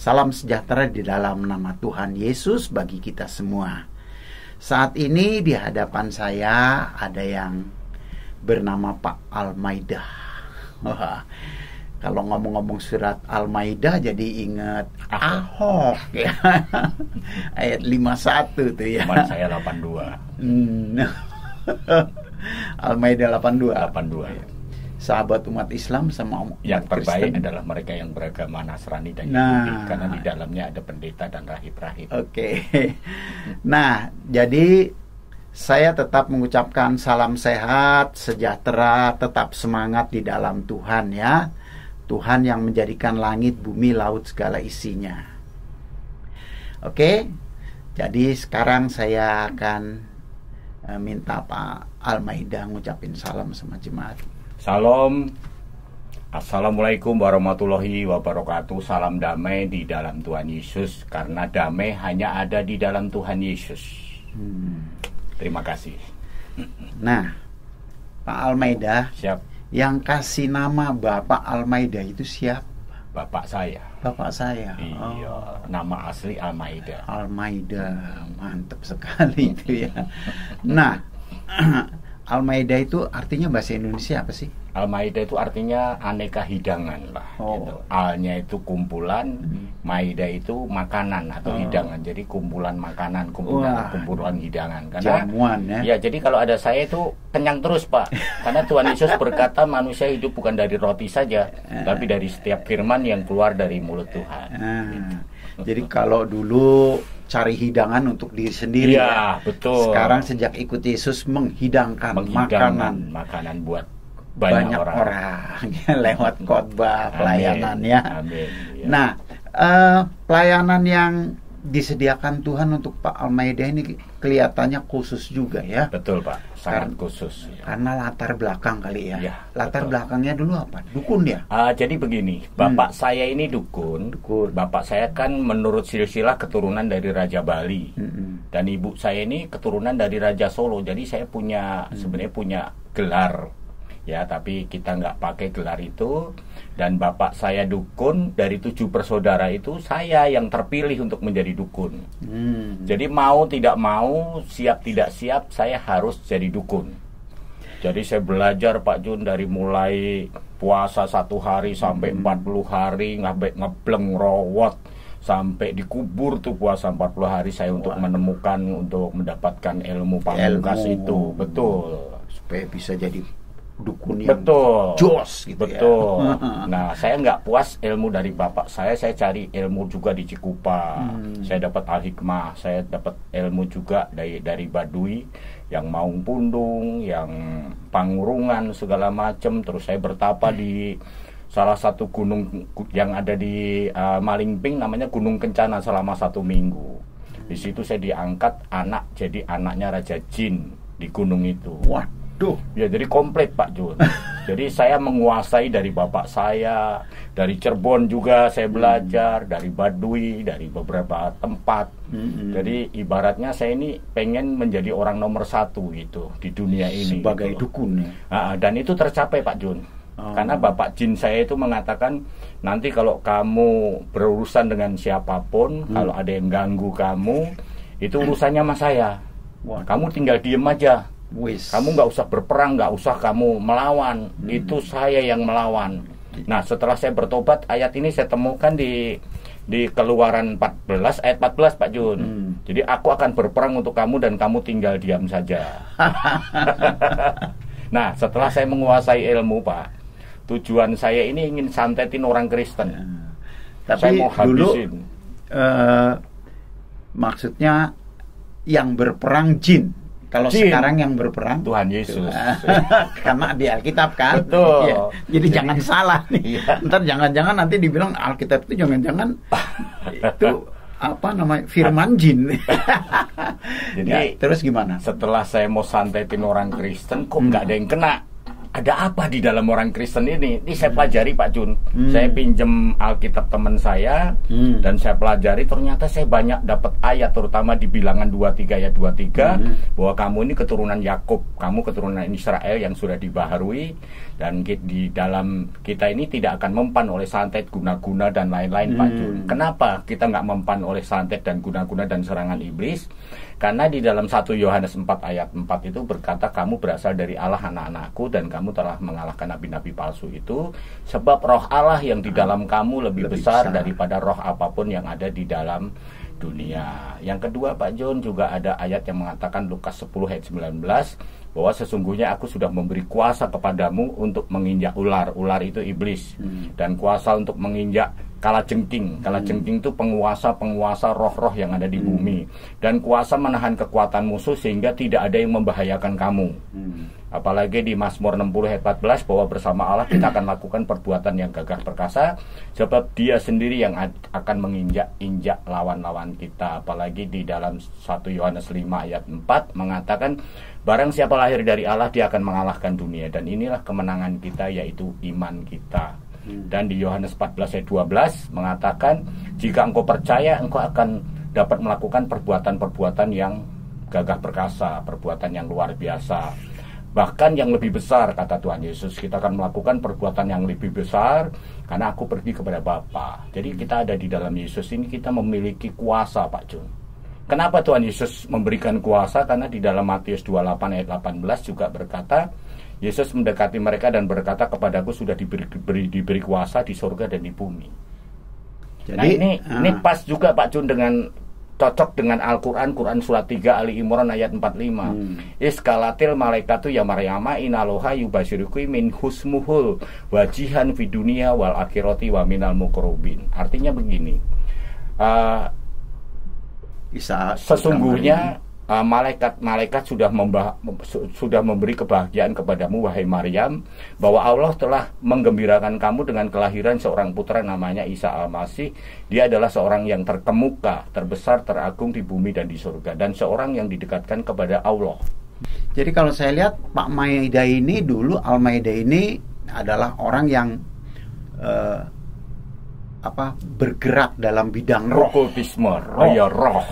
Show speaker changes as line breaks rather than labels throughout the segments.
Salam sejahtera di dalam nama Tuhan Yesus bagi kita semua. Saat ini di hadapan saya ada yang bernama Pak Al-Maidah. Wah, kalau ngomong-ngomong surat Al-Maidah jadi ingat Ahok ya. Ayat 51 tuh ya.
Cuman saya 82.
Al-Maidah 82. sahabat umat Islam sama umat
Yang terbaik
Kristen
adalah mereka yang beragama Nasrani dan
Nah.
Yahudi, karena di dalamnya ada pendeta dan rahib-rahib.
Oke. Nah, jadi saya tetap mengucapkan salam sehat, sejahtera, tetap semangat di dalam Tuhan ya. Tuhan yang menjadikan langit, bumi, laut, segala isinya. Oke. Jadi sekarang saya akan minta Pak Almaida ngucapin salam sama jemaat.
Salam. Assalamualaikum warahmatullahi wabarakatuh. Salam damai di dalam Tuhan Yesus, karena damai hanya ada di dalam Tuhan Yesus. Terima kasih.
Nah, Pak Almaida,
Siap.
yang kasih nama Bapak Almaida itu siapa?
Bapak saya.
Bapak saya.
Iya, nama asli Almaida.
Almaida, mantap sekali itu ya. Nah, Almaida itu artinya bahasa Indonesia apa sih?
Al-Maidah itu artinya aneka hidangan lah.
Oh.
Gitu. Al-nya itu kumpulan, Maidah itu makanan atau hidangan. Jadi kumpulan makanan, kumpulan hidangan. Karena
jamuan ya.
Ya, jadi kalau ada saya itu kenyang terus, Pak. Karena Tuhan Yesus berkata manusia hidup bukan dari roti saja, tapi dari setiap firman yang keluar dari mulut Tuhan.
Jadi kalau dulu cari hidangan untuk diri sendiri
ya, betul.
Sekarang sejak ikut Yesus menghidangkan
makanan buat banyak orang.
Lewat khotbah pelayanannya.
Amin. Ya.
Nah, pelayanan yang disediakan Tuhan untuk Pak Almaida ini kelihatannya khusus juga ya.
Betul, Pak. Sangat khusus. Ya.
Karena latar belakang kali ya.
Ya,
latar
betul.
belakangnya dulu apa? Dukun ya?
Jadi begini, bapak saya ini dukun. Bapak saya kan menurut silsilah keturunan dari Raja Bali. Dan ibu saya ini keturunan dari Raja Solo. Jadi saya sebenarnya punya gelar. Ya, tapi kita nggak pakai gelar itu. Dan bapak saya dukun. Dari 7 bersaudara itu saya yang terpilih untuk menjadi dukun. Jadi mau tidak mau, siap tidak siap, saya harus jadi dukun. Jadi saya belajar Pak Jun dari mulai puasa 1 hari sampai 40 hari, ngebleng rawat sampai dikubur tuh puasa 40 hari saya untuk menemukan, untuk mendapatkan ilmu pamungkas itu. Betul.
Supaya bisa jadi dukun yang
betul,
jos gitu
betul.
ya.
Nah, saya nggak puas ilmu dari bapak saya cari ilmu juga di Cikupa. Saya dapat al-hikmah, saya dapat ilmu juga dari Baduy, yang Maung Pundung, yang Pangurungan segala macam. Terus saya bertapa di salah satu gunung yang ada di Malingping, namanya Gunung Kencana selama 1 minggu. Di situ saya diangkat jadi anaknya Raja Jin di gunung itu. Ya, jadi komplit Pak Jun. Jadi saya menguasai dari bapak saya, dari Cirebon juga saya belajar, dari Baduy, dari beberapa tempat. Jadi ibaratnya saya ini pengen menjadi orang nomor 1 gitu di dunia ini.
Sebagai
gitu.
Dukun ya.
Dan itu tercapai Pak Jun. Karena bapak Jin saya itu mengatakan, nanti kalau kamu berurusan dengan siapapun, kalau ada yang ganggu kamu, itu urusannya sama saya. Kamu tinggal diem aja. Kamu nggak usah berperang, nggak usah kamu melawan, itu saya yang melawan. Nah, setelah saya bertobat, ayat ini saya temukan di Keluaran 14 ayat 14 Pak Jun. Jadi aku akan berperang untuk kamu dan kamu tinggal diam saja. Nah, setelah saya menguasai ilmu Pak, tujuan saya ini ingin santetin orang Kristen.
Tapi
saya mau habisin.
Dulu maksudnya yang berperang jin. Kalau sekarang yang berperang
Tuhan Yesus.
Karena di Alkitab kan.
Betul.
Ya, jadi jangan salah nih. Ntar jangan-jangan nanti dibilang Alkitab itu jangan-jangan itu apa namanya firman jin. Jadi ya, terus gimana?
Setelah saya mau santetin orang Kristen, kok nggak ada yang kena? Ada apa di dalam orang Kristen ini? Ini saya pelajari Pak Jun. Saya pinjem Alkitab teman saya dan saya pelajari, ternyata saya banyak dapat ayat, terutama di Bilangan 23 ayat 23 bahwa kamu ini keturunan Yakub, kamu keturunan Israel yang sudah dibaharui, dan di dalam kita ini tidak akan mempan oleh santet, guna-guna dan lain-lain Pak Jun. Kenapa kita nggak mempan oleh santet dan guna-guna dan serangan iblis? Karena di dalam 1 Yohanes 4 ayat 4 itu berkata, kamu berasal dari Allah anak-anakku dan kamu telah mengalahkan nabi-nabi palsu itu, sebab roh Allah yang di dalam kamu lebih besar daripada roh apapun yang ada di dalam dunia. Yang kedua Pak John, juga ada ayat yang mengatakan Lukas 10 ayat 19 bahwa sesungguhnya aku sudah memberi kuasa kepadamu untuk menginjak ular. Ular itu iblis. Dan kuasa untuk menginjak kalajengking. Kalajengking itu penguasa roh-roh yang ada di bumi. Dan kuasa menahan kekuatan musuh sehingga tidak ada yang membahayakan kamu. Apalagi di Mazmur 60 ayat 14 bahwa bersama Allah kita akan lakukan perbuatan yang gagah perkasa, sebab Dia sendiri yang akan menginjak-injak lawan-lawan kita. Apalagi di dalam 1 Yohanes 5 ayat 4 mengatakan, barang siapa lahir dari Allah dia akan mengalahkan dunia, dan inilah kemenangan kita, yaitu iman kita. Dan di Yohanes 14 ayat 12 mengatakan, jika engkau percaya, engkau akan dapat melakukan perbuatan-perbuatan yang gagah perkasa, perbuatan yang luar biasa, bahkan yang lebih besar, kata Tuhan Yesus. Kita akan melakukan perbuatan yang lebih besar karena aku pergi kepada Bapa. Jadi kita ada di dalam Yesus ini, kita memiliki kuasa, Pak Jun. Kenapa Tuhan Yesus memberikan kuasa? Karena di dalam Matius 28 ayat 18 juga berkata, Yesus mendekati mereka dan berkata, kepadaku sudah diberi kuasa di surga dan di bumi. Jadi, nah ini pas juga Pak Jun, dengan cocok dengan Al-Quran, Quran surat 3 Ali Imran ayat 45. Iskalatil malaikatu ya Maryama inaloha yubasyiruki min husmuhul wajihan fi dunia wal akhirati wa minal mukrobin. Artinya begini, sesungguhnya malaikat-malaikat sudah memberi kebahagiaan kepadamu, wahai Maryam, bahwa Allah telah menggembirakan kamu dengan kelahiran seorang putra namanya Isa Al-Masih. Dia adalah seorang yang terkemuka, terbesar, teragung di bumi dan di surga, dan seorang yang didekatkan kepada Allah.
Jadi kalau saya lihat Pak Maida ini dulu, Al-Maida ini adalah orang yang bergerak dalam bidang roh.
Kultisme, roh.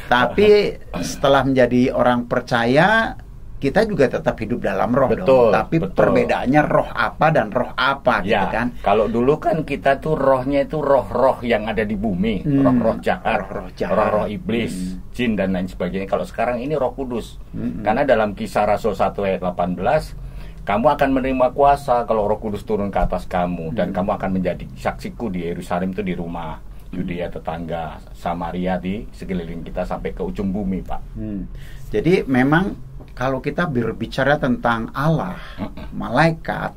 Tapi setelah menjadi orang percaya, kita juga tetap hidup dalam roh.
Betul,
dong. Tapi
betul.
Perbedaannya roh apa dan roh apa, gitu kan?
Kalau dulu kan kita tuh rohnya itu roh-roh yang ada di bumi, roh-roh jahat, roh-roh iblis, jin dan lain sebagainya. Kalau sekarang ini Roh Kudus. Karena dalam Kisah Rasul 1 ayat 18, kamu akan menerima kuasa kalau Roh Kudus turun ke atas kamu, dan kamu akan menjadi saksiku di Yerusalem, itu di rumah, Yudea tetangga, Samaria, di sekeliling kita sampai ke ujung bumi, Pak.
Jadi memang kalau kita berbicara tentang Allah, malaikat,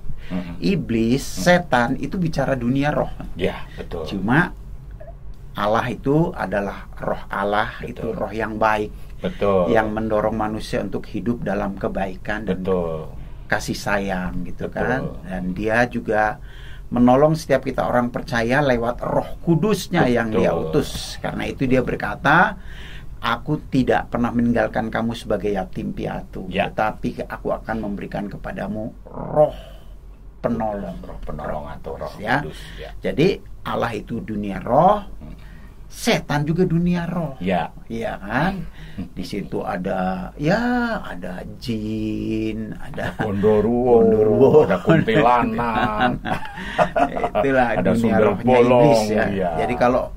iblis, setan, itu bicara dunia roh.
Ya, betul.
Cuma Allah itu adalah roh Allah, betul. Itu roh yang baik,
betul,
yang mendorong manusia untuk hidup dalam kebaikan dan kasih sayang, gitu, betul. Kan? Dan Dia juga menolong setiap kita orang percaya lewat Roh Kudusnya, betul. Yang Dia utus. Karena itu Dia berkata, aku tidak pernah meninggalkan kamu sebagai yatim piatu, tetapi aku akan memberikan kepadamu roh penolong.
Roh penolong atau Roh Kudus.
Jadi Allah itu dunia roh, setan juga dunia roh. Iya kan? Di situ ada jin, ada
gondoruo, ada kuntilanak.
Itulah ada dunia rohnya iblis, ya. Jadi kalau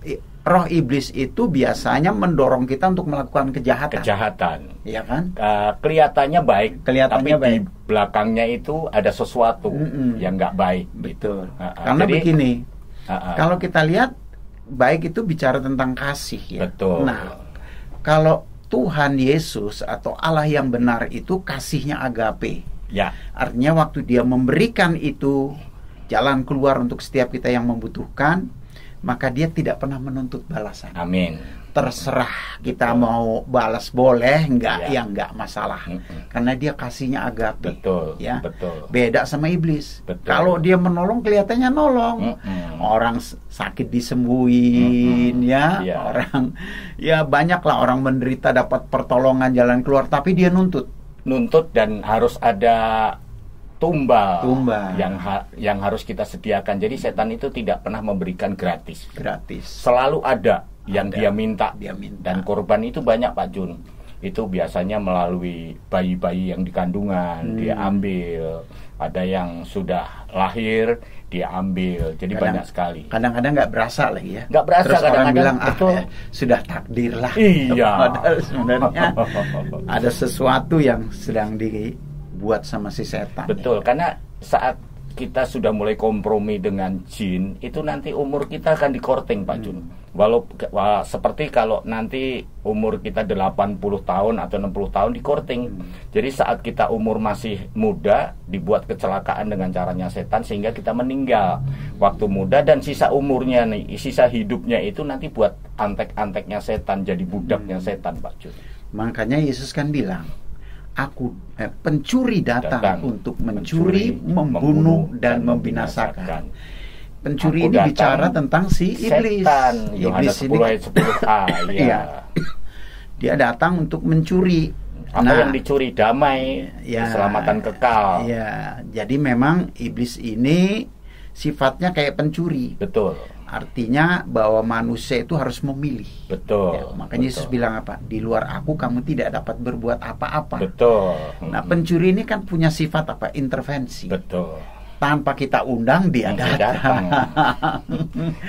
roh iblis itu biasanya mendorong kita untuk melakukan kejahatan. Iya kan?
Kelihatannya baik, tapi
baik.
Di belakangnya itu ada sesuatu yang nggak baik.
Betul. Karena jadi, begini, kalau kita lihat, baik itu bicara tentang kasih, ya.
Betul.
Nah, kalau Tuhan Yesus atau Allah yang benar itu kasihnya agape.
Ya.
Artinya waktu Dia memberikan itu jalan keluar untuk setiap kita yang membutuhkan, maka Dia tidak pernah menuntut balasan.
Amin.
Terserah kita mau balas boleh, enggak, ya enggak masalah. Karena Dia kasihnya agape.
Betul,
ya.
Betul.
Beda sama iblis.
Betul.
Kalau dia menolong kelihatannya nolong. Orang sakit disembuhin, ya. Orang banyaklah orang menderita dapat pertolongan jalan keluar, tapi dia nuntut
dan harus ada tumbal. yang harus kita sediakan. Jadi setan itu tidak pernah memberikan gratis. Selalu ada yang dia minta. Dan korban itu banyak, Pak Jun. Itu biasanya melalui bayi-bayi yang di kandungan, dia ambil. Ada yang sudah lahir, dia ambil. Jadi banyak sekali.
Kadang-kadang nggak berasa lagi, ya.
Nggak berasa.
Terus
kadang-kadang
orang bilang, sudah takdir lah.
Iya.
Padahal sebenarnya ada sesuatu yang sedang dibuat sama si setan.
Betul, ya. Karena saat kita sudah mulai kompromi dengan jin, itu nanti umur kita akan dikorting Pak Jun. Seperti kalau nanti umur kita 80 tahun atau 60 tahun dikorting. Jadi saat kita umur masih muda dibuat kecelakaan dengan caranya setan sehingga kita meninggal waktu muda, dan sisa umurnya nih, sisa hidupnya itu nanti buat antek-anteknya setan, jadi budaknya setan Pak Jun.
Makanya Yesus kan bilang, pencuri datang untuk mencuri, membunuh dan membinasakan. Pencuri ini bicara tentang si iblis.
Setan. Yohanes 10 ayat 10a. Ya.
Dia datang untuk mencuri.
Apa yang dicuri? Damai, keselamatan kekal.
Ya, jadi memang iblis ini sifatnya kayak pencuri.
Betul.
Artinya bahwa manusia itu harus memilih.
Betul.
Ya, makanya Yesus bilang apa? Di luar aku kamu tidak dapat berbuat apa-apa.
Betul.
Nah, pencuri ini kan punya sifat apa? Intervensi.
Betul.
Tanpa kita undang dia datang.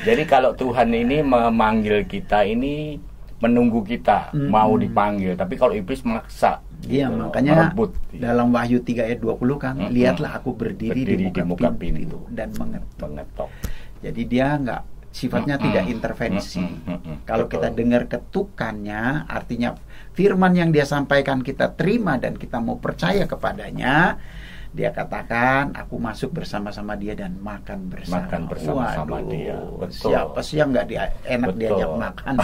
Jadi kalau Tuhan ini memanggil kita ini menunggu kita mau dipanggil, tapi kalau iblis maksa.
Iya,
gitu,
makanya
merebut.
Dalam Wahyu 3 ayat 20 kan, lihatlah aku berdiri di muka pintu dan mengetok. Jadi dia sifatnya tidak intervensi. Kalau kita dengar ketukannya, artinya firman yang dia sampaikan kita terima dan kita mau percaya kepadanya. Dia katakan, aku masuk bersama-sama dia dan makan bersama-sama dia. Betul. Siapa sih yang enak diajak makan?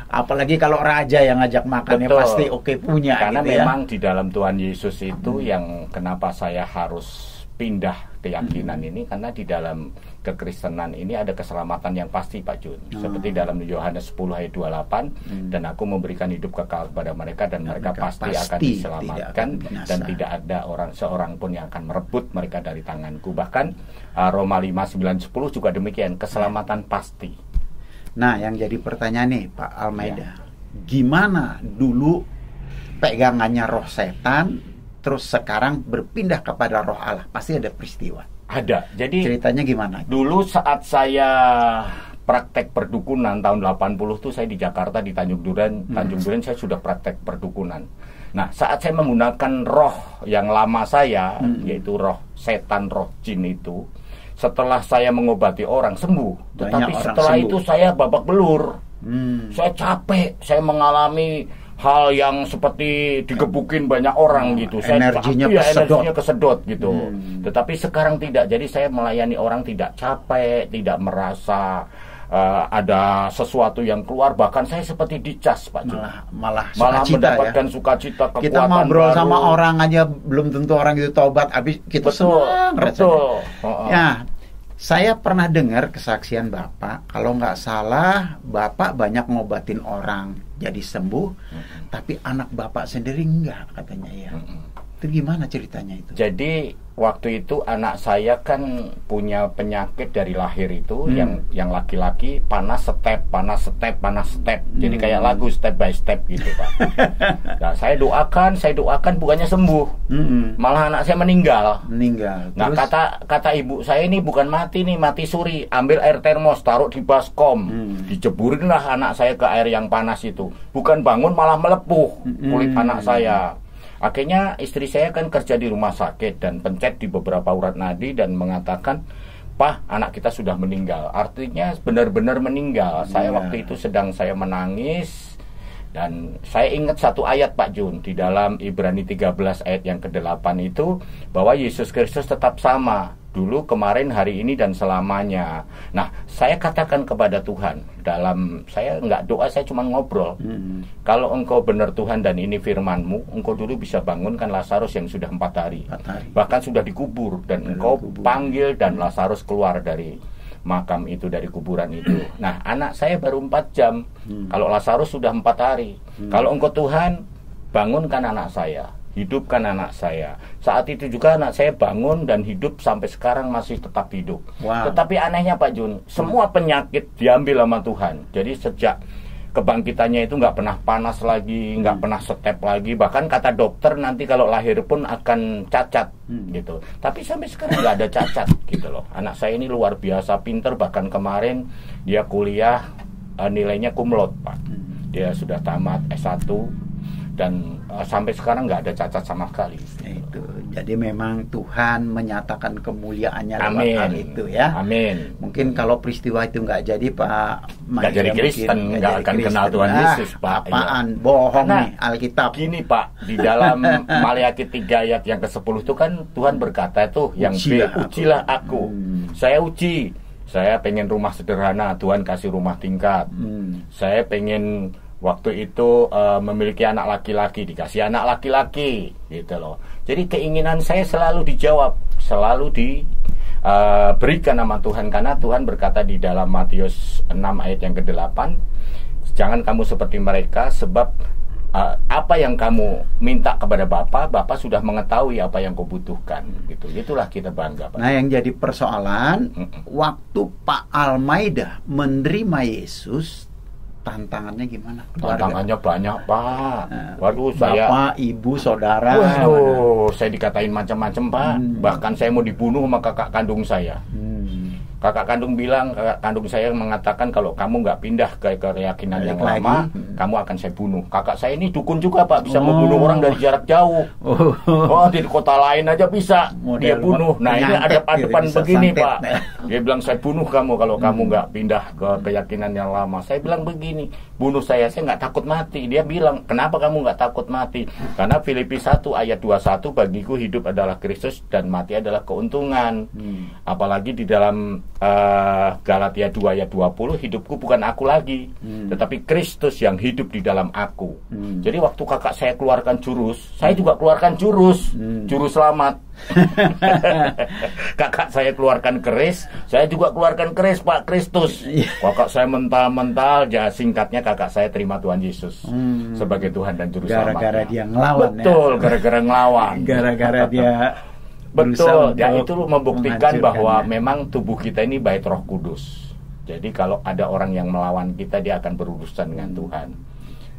Apalagi kalau raja yang ngajak makan, ya pasti punya.
Karena
gitu
memang di dalam Tuhan Yesus itu yang kenapa saya harus pindah keyakinan ini, karena di dalam kekristenan ini ada keselamatan yang pasti Pak Jun. Seperti dalam Yohanes 10 ayat 28, dan aku memberikan hidup kekal kepada mereka dan mereka pasti akan diselamatkan dan tidak ada seorang pun yang akan merebut mereka dari tanganku. Bahkan Roma 5, 9, 10 juga demikian, keselamatan pasti.
Nah, yang jadi pertanyaan nih Pak Almeida, gimana dulu pegangannya roh setan terus sekarang berpindah kepada roh Allah? Pasti ada peristiwa.
Ada. Jadi
ceritanya gimana?
Dulu saat saya praktek perdukunan tahun 80 tuh saya di Jakarta di Tanjung Duren. Tanjung Duren saya sudah praktek perdukunan. Nah, saat saya menggunakan roh yang lama saya, yaitu roh setan, roh jin itu, setelah saya mengobati orang sembuh. Tetapi setelah itu saya babak belur. Saya capek, saya mengalami hal yang seperti digebukin banyak orang gitu.
Energinya
kesedot gitu. Tetapi sekarang tidak. Jadi saya melayani orang tidak capek, tidak merasa ada sesuatu yang keluar. Bahkan saya seperti dicas Pak Jun.
Malah
mendapatkan sukacita, kekuatan.
Kita ngobrol baru sama orang aja belum tentu orang itu taubat. Habis kita senang.
Betul.
Ya, saya pernah dengar kesaksian Bapak. Kalau nggak salah, Bapak banyak ngobatin orang jadi sembuh, tapi anak Bapak sendiri enggak katanya ya. Itu gimana ceritanya itu?
Jadi waktu itu anak saya kan punya penyakit dari lahir itu, yang laki-laki panas step. Jadi kayak lagu step by step gitu Pak. Nah, saya doakan bukannya sembuh, malah anak saya meninggal. Nah, kata ibu saya ini bukan mati nih, mati suri. Ambil air termos, taruh di baskom, dijeburinlah anak saya ke air yang panas itu. Bukan bangun malah melepuh kulit anak saya. Akhirnya istri saya kan kerja di rumah sakit dan pencet di beberapa urat nadi dan mengatakan, "Pak, anak kita sudah meninggal." Artinya benar-benar meninggal. Saya waktu itu sedang saya menangis dan saya ingat satu ayat Pak Jun di dalam Ibrani 13 ayat yang ke-8 itu, bahwa Yesus Kristus tetap sama dulu, kemarin, hari ini, dan selamanya. Nah, saya katakan kepada Tuhan, saya nggak doa, saya cuma ngobrol. Kalau engkau benar Tuhan dan ini firman-Mu, engkau dulu bisa bangunkan Lazarus yang sudah 4 hari. Bahkan sudah dikubur, dan engkau panggil dan Lazarus keluar dari makam itu, dari kuburan itu. Nah, anak saya baru 4 jam. Kalau Lazarus sudah 4 hari. Kalau engkau Tuhan, bangunkan anak saya, hidupkan anak saya. Saat itu juga anak saya bangun dan hidup sampai sekarang masih tetap hidup. Tetapi anehnya Pak Jun, semua penyakit diambil sama Tuhan. Jadi sejak kebangkitannya itu nggak pernah panas lagi, nggak pernah step lagi. Bahkan kata dokter nanti kalau lahir pun akan cacat gitu. Tapi sampai sekarang nggak ada cacat gitu loh. Anak saya ini luar biasa pinter. Bahkan kemarin dia kuliah nilainya cum laude Pak. Dia sudah tamat S1 dan sampai sekarang nggak ada cacat sama sekali.
Itu. Jadi memang Tuhan menyatakan kemuliaannya lewat
Amin.
hal itu ya.
Amin.
Mungkin kalau peristiwa itu nggak jadi Pak
Nggak jadi Kristen, nggak akan kenal Tuhan Yesus, Pak.
Apaan? Bohong
Karena
nih Alkitab.
Gini Pak, di dalam Maleakhi 3 ayat yang ke-10 itu kan Tuhan berkata itu yang ujilah aku. Saya uji. Saya pengen rumah sederhana, Tuhan kasih rumah tingkat. Saya pengen waktu itu memiliki anak laki-laki, dikasih anak laki-laki, gitu loh. Jadi keinginan saya selalu dijawab, selalu diberikan sama Tuhan, karena Tuhan berkata di dalam Matius 6 ayat yang ke-8, jangan kamu seperti mereka, sebab apa yang kamu minta kepada Bapa, Bapa sudah mengetahui apa yang kau butuhkan, gitu. Itulah kita bangga, Pak.
Nah, yang jadi persoalan waktu Pak Almaida menerima Yesus, tantangannya gimana?
Tantangannya banyak, Pak. Waduh,
Bapak, ibu, saudara.
Waduh, saya dikatain macam-macam, Pak. Bahkan saya mau dibunuh sama kakak kandung saya. Kakak kandung saya mengatakan kalau kamu nggak pindah ke keyakinan yang lama, kamu akan saya bunuh. Kakak saya ini dukun juga, Pak, bisa membunuh orang dari jarak jauh. Oh, di kota lain aja bisa dia bunuh. Nah, ini adep-adepan begini, Pak. Dia bilang saya bunuh kamu kalau kamu nggak pindah ke keyakinan yang lama. Saya bilang begini, bunuh saya nggak takut mati. Dia bilang, kenapa kamu nggak takut mati? Karena Filipi 1 ayat 21, bagiku hidup adalah Kristus dan mati adalah keuntungan. Apalagi di dalam Galatia 2 ayat 20, hidupku bukan aku lagi, tetapi Kristus yang hidup di dalam aku. Jadi waktu kakak saya keluarkan jurus, saya juga keluarkan jurus selamat. Kakak saya keluarkan keris, saya juga keluarkan keris, Pak, Kristus. Kakak saya mental-mental, ya singkatnya kakak saya terima Tuhan Yesus sebagai Tuhan dan juru selamatnya.
Gara-gara dia ngelawan.
Betul, gara-gara ngelawan.
Gara-gara dia
betul, ya itu membuktikan bahwa memang tubuh kita ini bait Roh Kudus. Jadi kalau ada orang yang melawan kita, dia akan berurusan dengan Tuhan.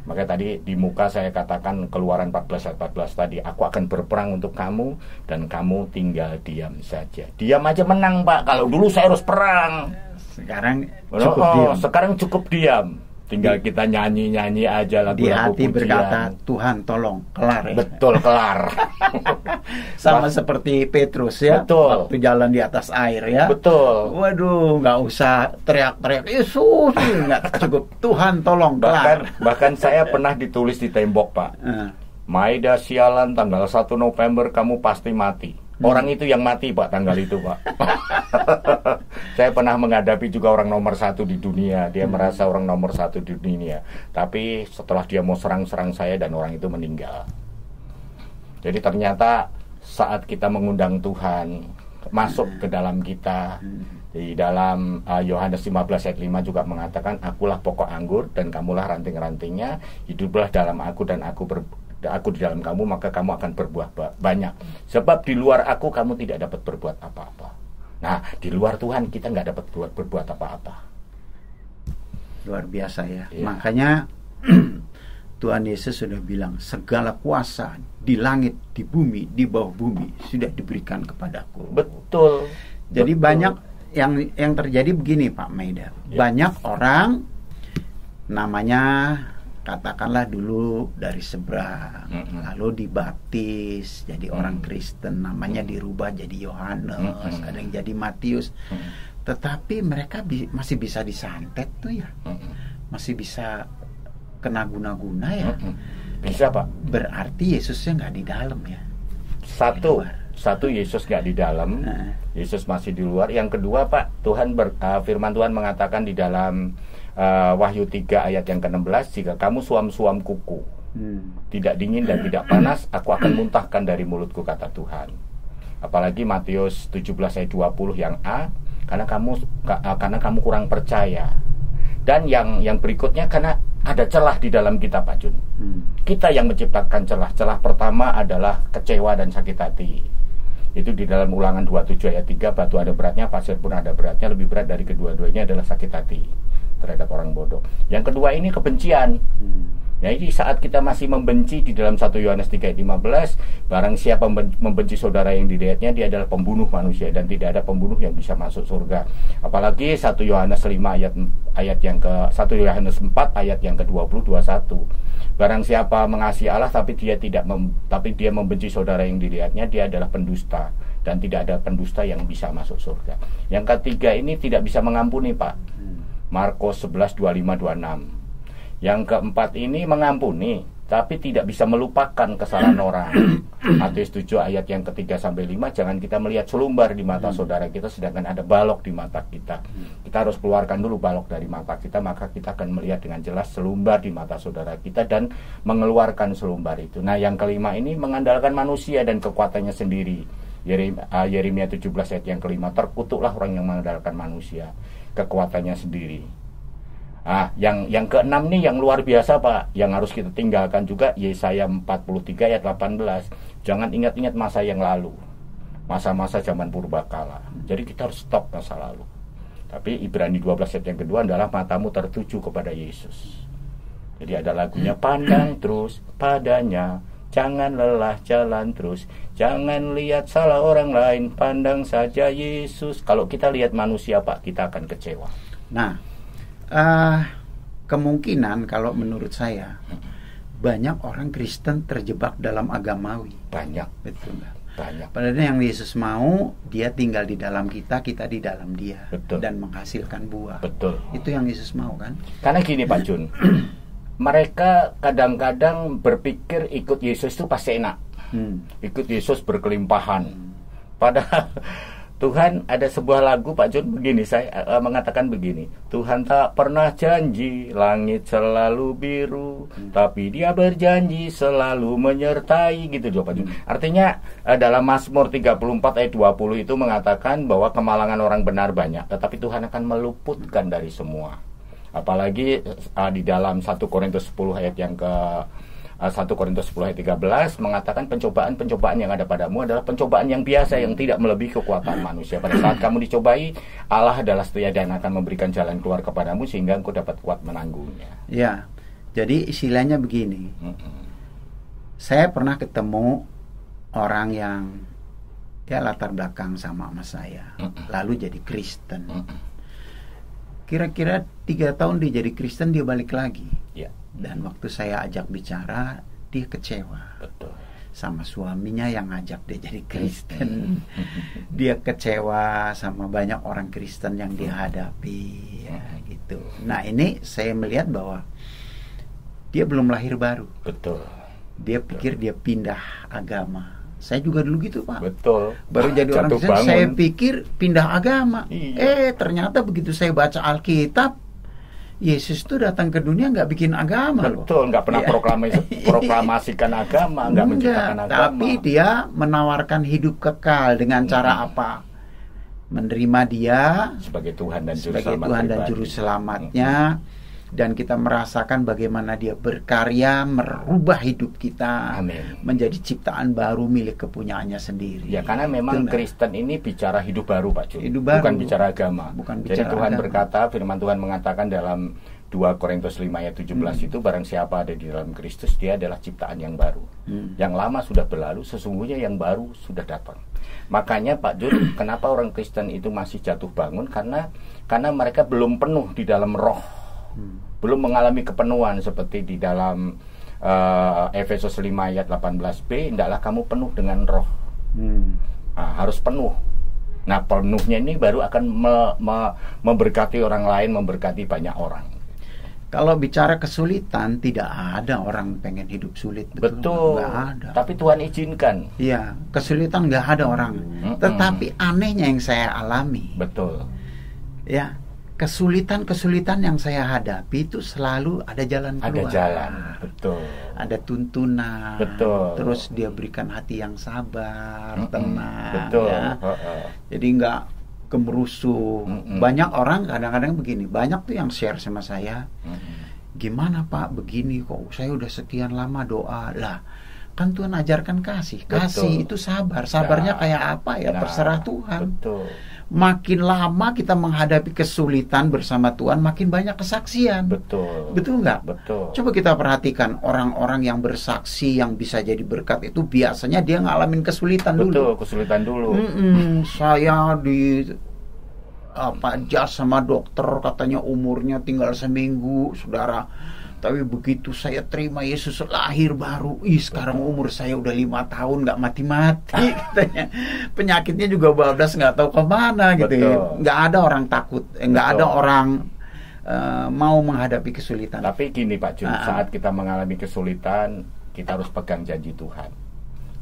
Maka tadi di muka saya katakan Keluaran 14 ayat 14 tadi, aku akan berperang untuk kamu dan kamu tinggal diam saja. Diam aja menang, Pak. Kalau dulu saya harus perang.
Sekarang cukup diam.
Sekarang cukup diam. Tinggal kita nyanyi-nyanyi aja lagu-lagu
di hati
pujian.
Berkata, Tuhan tolong, kelar ya.
Betul, kelar.
Sama seperti Petrus ya.
Betul.
Waktu jalan di atas air ya.
Betul.
Waduh, nggak usah teriak-teriak Yesus, nggak cukup. Tuhan tolong, kelar.
Bahkan saya pernah ditulis di tembok, Pak. Maida sialan, tanggal 1 November kamu pasti mati. Orang itu yang mati, Pak, tanggal itu, Pak. Saya pernah menghadapi juga orang nomor 1 di dunia. Dia merasa orang nomor 1 di dunia. Tapi setelah dia mau serang-serang saya, dan orang itu meninggal. Jadi ternyata saat kita mengundang Tuhan masuk ke dalam kita, di dalam Yohanes 15 ayat 5 juga mengatakan, akulah pokok anggur dan kamulah ranting-rantingnya, hiduplah dalam aku dan aku di dalam kamu, maka kamu akan berbuah banyak. Sebab di luar aku kamu tidak dapat berbuat apa-apa. Nah, di luar Tuhan kita nggak dapat berbuat apa-apa.
Luar biasa ya. Makanya Tuhan Yesus sudah bilang, segala kuasa di langit, di bumi, di bawah bumi sudah diberikan kepadaku.
Betul.
Jadi banyak yang terjadi begini, Pak Maida. Banyak orang namanya katakanlah dulu dari seberang, lalu dibaptis jadi orang Kristen, namanya dirubah jadi Yohanes, ada yang jadi Matius, tetapi mereka masih bisa disantet tuh ya, masih bisa kena guna-guna ya.
Bisa, Pak.
Berarti Yesusnya nggak di dalam ya.
Satu Yesus nggak di dalam, Yesus masih di luar. Yang kedua, Pak, firman Tuhan mengatakan di dalam Wahyu 3 ayat yang ke-16, jika kamu suam-suam kuku, tidak dingin dan tidak panas, aku akan muntahkan dari mulutku, kata Tuhan. Apalagi Matius 17 ayat 20 yang A, karena kamu kurang percaya. Dan yang berikutnya, karena ada celah di dalam kita, Pak Jun. Kita yang menciptakan celah. Celah pertama adalah kecewa dan sakit hati. Itu di dalam Ulangan 27 ayat 3, batu ada beratnya, pasir pun ada beratnya, lebih berat dari kedua-duanya adalah sakit hati terhadap orang bodoh. Yang kedua ini kebencian. Ya, ini saat kita masih membenci di dalam 1 Yohanes 3 ayat 15, barang siapa membenci saudara yang dilihatnya, dia adalah pembunuh manusia, dan tidak ada pembunuh yang bisa masuk surga. Apalagi 1 Yohanes 5 ayat yang ke 1 Yohanes 4 ayat yang ke-20 21. Barang siapa mengasihi Allah tapi dia membenci saudara yang dilihatnya, dia adalah pendusta, dan tidak ada pendusta yang bisa masuk surga. Yang ketiga ini tidak bisa mengampuni, Pak. Markus 11 25 26. Yang keempat ini mengampuni, tapi tidak bisa melupakan kesalahan orang. Matius 7 ayat yang ke-3 sampai 5, jangan kita melihat selumbar di mata saudara kita sedangkan ada balok di mata kita. Kita harus keluarkan dulu balok dari mata kita, maka kita akan melihat dengan jelas selumbar di mata saudara kita dan mengeluarkan selumbar itu. Nah, yang kelima ini mengandalkan manusia dan kekuatannya sendiri. Yeremia 17 ayat yang ke-5, terkutuklah orang yang mengandalkan manusia, kekuatannya sendiri. Yang keenam nih yang luar biasa, Pak, yang harus kita tinggalkan juga, Yesaya 43 ayat 18. Jangan ingat-ingat masa yang lalu, masa-masa zaman purbakala. Jadi kita harus stop masa lalu. Tapi Ibrani 12 ayat yang kedua adalah matamu tertuju kepada Yesus. Jadi ada lagunya, pandang terus padanya, jangan lelah jalan terus, jangan lihat salah orang lain, pandang saja Yesus. Kalau kita lihat manusia, Pak, kita akan kecewa.
Nah, kemungkinan kalau menurut saya banyak orang Kristen terjebak dalam agamawi.
Banyak,
betul nggak?
Banyak.
Padahal yang Yesus mau, dia tinggal di dalam kita, kita di dalam dia,
betul,
dan menghasilkan buah.
Betul.
Itu yang Yesus mau, kan?
Karena gini, Pak Jun, mereka kadang-kadang berpikir ikut Yesus itu pasti enak, ikut Yesus berkelimpahan. Padahal Tuhan ada sebuah lagu, Pak Jun, begini, saya mengatakan begini, Tuhan tak pernah janji langit selalu biru, tapi dia berjanji selalu menyertai, gitu loh, Pak Jun. Artinya dalam Mazmur 34 ayat 20 itu mengatakan bahwa kemalangan orang benar banyak, tetapi Tuhan akan meluputkan dari semua. Apalagi di dalam 1 Korintus 10 ayat yang ke 1 Korintus 10 ayat 13 mengatakan pencobaan-pencobaan yang ada padamu adalah pencobaan yang biasa yang tidak melebihi kekuatan manusia. Pada saat kamu dicobai, Allah adalah setia dan akan memberikan jalan keluar kepadamu sehingga engkau dapat kuat menanggungnya.
Ya, jadi istilahnya begini. Saya pernah ketemu orang yang ya latar belakang sama saya, lalu jadi Kristen. Kira-kira 3 tahun dia jadi Kristen, dia balik lagi.
Ya.
Dan waktu saya ajak bicara, dia kecewa.
Betul.
Sama suaminya yang ngajak dia jadi Kristen. Dia kecewa sama banyak orang Kristen yang dia hadapi, ya, gitu. Nah, ini saya melihat bahwa dia belum lahir baru.
Betul.
Dia pikir dia pindah agama. Saya juga dulu gitu, Pak.
Betul.
Baru jadi orang Kristen, saya pikir pindah agama. Iya. Ternyata begitu saya baca Alkitab, Yesus itu datang ke dunia nggak bikin agama.
Betul, nggak pernah proklamasikan agama, nggak menciptakan agama.
Tapi dia menawarkan hidup kekal dengan cara apa? Menerima dia
sebagai Tuhan dan
Juru Selamatnya. Dan kita merasakan bagaimana dia berkarya merubah hidup kita.
Amin.
Menjadi ciptaan baru milik kepunyaannya sendiri.
Ya, karena memang Kristen ini bicara hidup baru, Pak Jun. Bukan bicara agama. Jadi Tuhan berkata, firman Tuhan mengatakan dalam 2 Korintus 5 ayat 17 itu, barang siapa ada di dalam Kristus, dia adalah ciptaan yang baru. Yang lama sudah berlalu, sesungguhnya yang baru sudah datang. Makanya Pak Jun, kenapa orang Kristen itu masih jatuh bangun? Karena mereka belum penuh di dalam roh. Belum mengalami kepenuhan seperti di dalam Efesus 5 ayat 18b, hendaklah kamu penuh dengan roh. Harus penuh. Nah, penuhnya ini baru akan memberkati orang lain, memberkati banyak orang.
Kalau bicara kesulitan, tidak ada orang pengen hidup sulit.
Betul.
Nggak ada.
Tapi Tuhan izinkan.
Iya, kesulitan nggak ada orang. Tetapi anehnya yang saya alami.
Betul.
Ya, kesulitan yang saya hadapi itu selalu ada jalan keluar.
Ada jalan, betul.
Ada tuntunan.
Betul.
Terus dia berikan hati yang sabar, tenang.
Betul.
Ya. Jadi nggak kemerusuh. Banyak orang kadang-kadang begini. Banyak tuh yang share sama saya. Gimana Pak begini kok? Saya udah sekian lama doa lah. Kan Tuhan ajarkan kasih. Kasih itu sabar. Sabarnya kayak apa ya? Terserah Tuhan.
Betul.
makin lama kita menghadapi kesulitan bersama Tuhan, makin banyak kesaksian.
Betul.
Betul nggak?
Betul.
Coba kita perhatikan orang-orang yang bersaksi, yang bisa jadi berkat itu biasanya dia ngalamin kesulitan dulu.
Betul, kesulitan dulu.
Saya jas sama dokter, katanya umurnya tinggal seminggu, saudara. Tapi begitu saya terima Yesus, lahir baru. Sekarang umur saya udah 5 tahun nggak mati-mati, katanya. Penyakitnya juga bablas nggak tahu kemana gitu. Nggak ada orang takut, nggak ada orang mau menghadapi kesulitan.
Tapi gini Pak Jun, saat kita mengalami kesulitan, kita harus pegang janji Tuhan.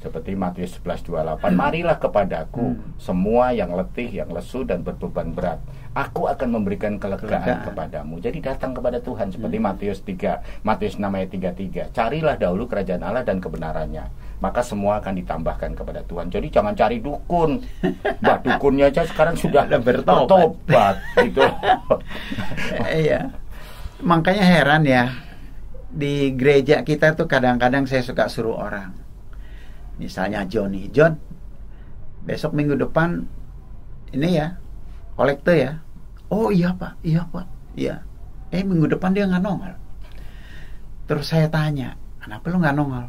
Seperti Matius 11:28, marilah kepadaku semua yang letih, yang lesu dan berbeban berat. Aku akan memberikan kelegaan kepadamu. Jadi datang kepada Tuhan seperti Matius 6 ayat 33. Carilah dahulu kerajaan Allah dan kebenarannya, maka semua akan ditambahkan kepada Tuhan. Jadi jangan cari dukun. Mbak, dukunnya aja sekarang sudah bertobat gitu.
Iya. Makanya heran ya, di gereja kita tuh kadang-kadang saya suka suruh orang. Misalnya John, besok minggu depan ini ya, kolekte ya. Oh iya pak, iya. Minggu depan dia nggak nongol. Terus saya tanya, kenapa lu nggak nongol?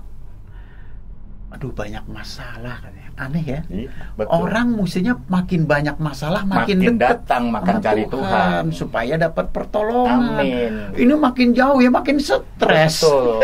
Aduh, banyak masalah katanya. Aneh ya.
Iya, betul.
Orang mestinya makin banyak masalah, makin
datang, makin cari Tuhan
supaya dapat pertolongan.
Amin.
Ini makin jauh ya, makin stres.
Betul.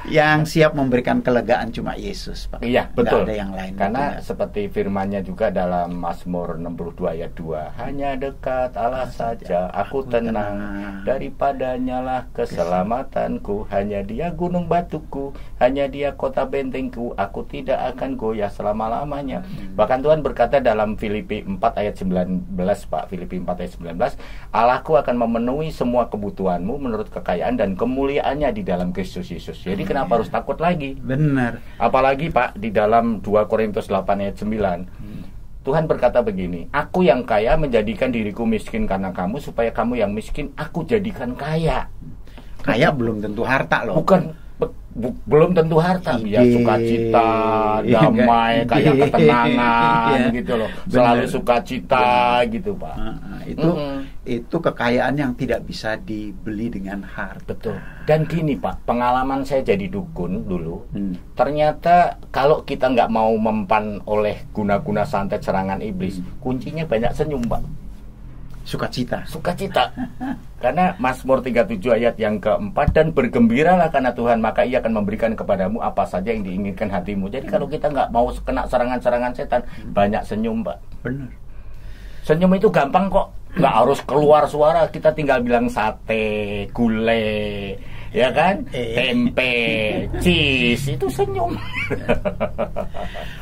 Yang siap memberikan kelegaan cuma Yesus, Pak.
Iya, betul.
Nggak ada yang lain.
Karena seperti firman-Nya juga dalam Mazmur 62 ayat 2, hanya dekat Allah saja aku tenang, daripadanya lah keselamatanku, hanya Dia gunung batuku, hanya Dia kota bentengku, aku tidak akan goyah selama-lamanya. Bahkan Tuhan berkata dalam Filipi 4 ayat 19, Pak, Filipi 4 ayat 19, Allahku akan memenuhi semua kebutuhanmu menurut kekayaan dan kemuliaannya di dalam Kristus Yesus. Jadi kenapa harus takut lagi?
Benar.
Apalagi Pak, di dalam 2 Korintus 8 ayat 9, Tuhan berkata begini, aku yang kaya menjadikan diriku miskin karena kamu, supaya kamu yang miskin aku jadikan kaya.
Kaya belum tentu harta loh.
Belum tentu harta, biar sukacita, damai, kayak ketenangan gitu loh. Selalu sukacita gitu Pak.
Itu kekayaan yang tidak bisa dibeli dengan harta.
Betul. Dan gini Pak, pengalaman saya jadi dukun dulu, ternyata kalau kita nggak mau mempan oleh guna-guna santet serangan iblis, kuncinya banyak senyum Pak.
Sukacita.
Karena Mazmur 37 ayat yang keempat, dan bergembiralah karena Tuhan, maka Ia akan memberikan kepadamu apa saja yang diinginkan hatimu. Jadi kalau kita nggak mau kena serangan-serangan setan, banyak senyum Pak.
Benar.
Senyum itu gampang kok, nggak harus keluar suara, kita tinggal bilang sate, gulai, ya kan, tempe, cheese, itu senyum.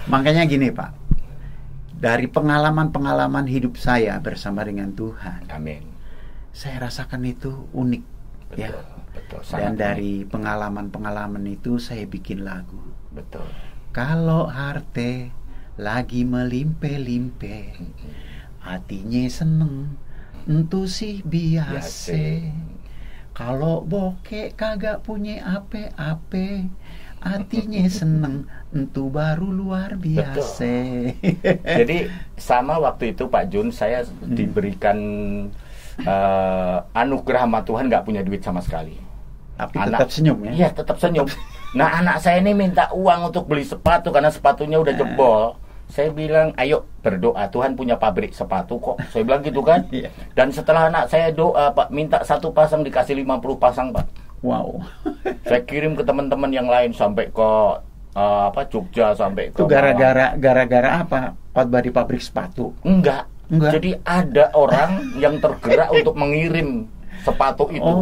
Makanya gini Pak, dari pengalaman-pengalaman hidup saya bersama dengan Tuhan,
amin,
saya rasakan itu unik.
betul,
ya.
Betul,
Dan dari
unik.
pengalaman-pengalaman itu saya bikin lagu.
Betul.
Kalau harte lagi melimpe-limpe, hatinya seneng, entu sih biasa. Kalau bokek kagak punya ape-ape, hatinya seneng, entu baru luar biasa.
Jadi sama waktu itu Pak Jun, saya diberikan anugerah sama Tuhan, nggak punya duit sama sekali.
Tapi tetap senyum ya?
Iya, tetap senyum. Nah, anak saya ini minta uang untuk beli sepatu karena sepatunya udah jebol. Saya bilang, ayo berdoa, Tuhan punya pabrik sepatu kok. Saya bilang gitu kan. Dan setelah anak saya doa, Pak, minta 1 pasang dikasih 50 pasang, Pak.
Wow.
Saya kirim ke teman-teman yang lain sampai ke Jogja, sampai ke.
Itu gara-gara apa? Di pabrik sepatu?
Enggak. Jadi ada orang yang tergerak untuk mengirim sepatu itu.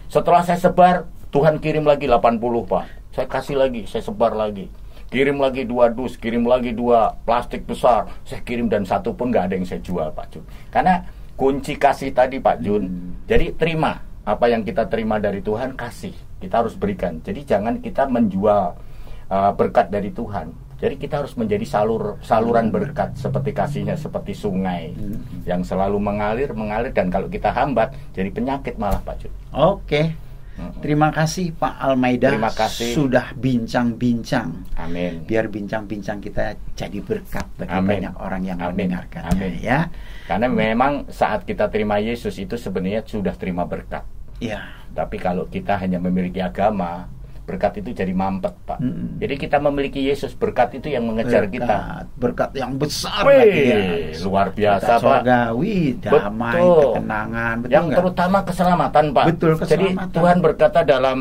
Setelah saya sebar, Tuhan kirim lagi 80, Pak. Saya kasih lagi, saya sebar lagi. Kirim lagi 2 dus, kirim lagi 2 plastik besar. Saya kirim dan 1 pun nggak ada yang saya jual, Pak Jun. Karena kunci kasih tadi, Pak Jun. Jadi terima apa yang kita terima dari Tuhan, kasih. Kita harus berikan. Jadi jangan kita menjual berkat dari Tuhan. Jadi kita harus menjadi saluran berkat, seperti kasihnya seperti sungai yang selalu mengalir, dan kalau kita hambat jadi penyakit malah, Pak Jun.
Oke. Terima kasih Pak Almaida.
Terima kasih.
Sudah bincang-bincang.
Amin.
Biar bincang-bincang kita jadi berkat bagi
Amin.
banyak orang yang
Amin.
mendengarkannya.
Amin.
Ya.
Karena memang saat kita terima Yesus itu sebenarnya sudah terima berkat.
Ya.
Tapi kalau kita hanya memiliki agama, berkat itu jadi mampet, Pak. Jadi kita memiliki Yesus, berkat itu yang mengejar kita.
Berkat yang besar
Wih,
lagi,
luar biasa,
berkat
Pak.
surgawi, damai,
Betul.
ketenangan, betul
Yang
nggak?
terutama keselamatan, Pak.
Betul,
Jadi
keselamatan.
Tuhan berkata dalam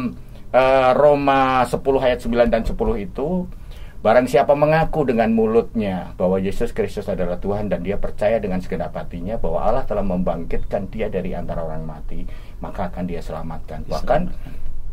Roma 10 ayat 9 dan 10 itu, barang siapa mengaku dengan mulutnya bahwa Yesus Kristus adalah Tuhan dan dia percaya dengan segenap hatinya bahwa Allah telah membangkitkan dia dari antara orang mati, maka akan dia selamatkan. Bahkan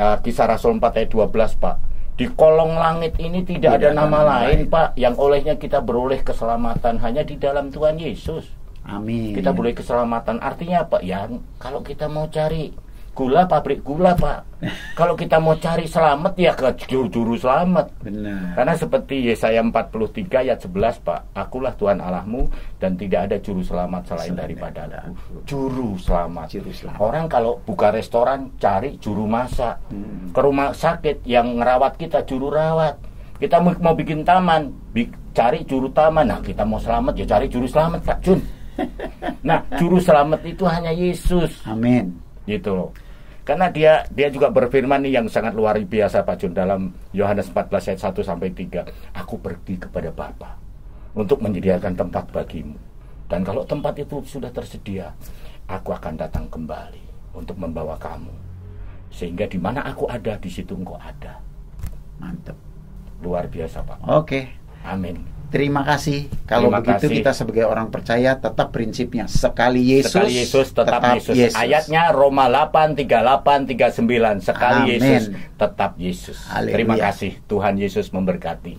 Kisah Rasul 4 ayat 12, Pak. Di kolong langit ini tidak ada nama lain, Pak, yang olehnya kita beroleh keselamatan, hanya di dalam Tuhan Yesus.
Amin.
Kita boleh keselamatan. Artinya apa? Ya, kalau kita mau cari gula, pabrik gula, Pak. Kalau kita mau cari selamat, ya ke juru selamat.
Benar.
Karena seperti Yesaya 43 ayat 11, Pak. Akulah Tuhan Allahmu dan tidak ada juru selamat selain daripada aku. Juru selamat.
Juru selamat.
Orang kalau buka restoran, cari juru masak. Ke rumah sakit, yang ngerawat kita juru rawat. Kita mau bikin taman, cari juru taman. Nah, kita mau selamat, ya cari juru selamat, Pak Jun. Nah, juru selamat itu hanya Yesus.
Amin.
Gitu loh. Karena dia juga berfirman nih yang sangat luar biasa, Pak Jun, dalam Yohanes 14 ayat 1 sampai 3. Aku pergi kepada Bapa untuk menyediakan tempat bagimu. Dan kalau tempat itu sudah tersedia, aku akan datang kembali untuk membawa kamu. Sehingga di mana aku ada, di situ engkau ada.
Mantap.
Luar biasa, Pak.
Oke.
Amin.
Terima kasih. Kalau
Terima
begitu
kasih.
kita sebagai orang percaya tetap prinsipnya sekali Yesus,
Sekali Yesus tetap Yesus. Ayatnya Roma 8, 38, 39. Sekali
Amin.
Yesus tetap Yesus.
Haleluya.
Terima kasih. Tuhan Yesus memberkati.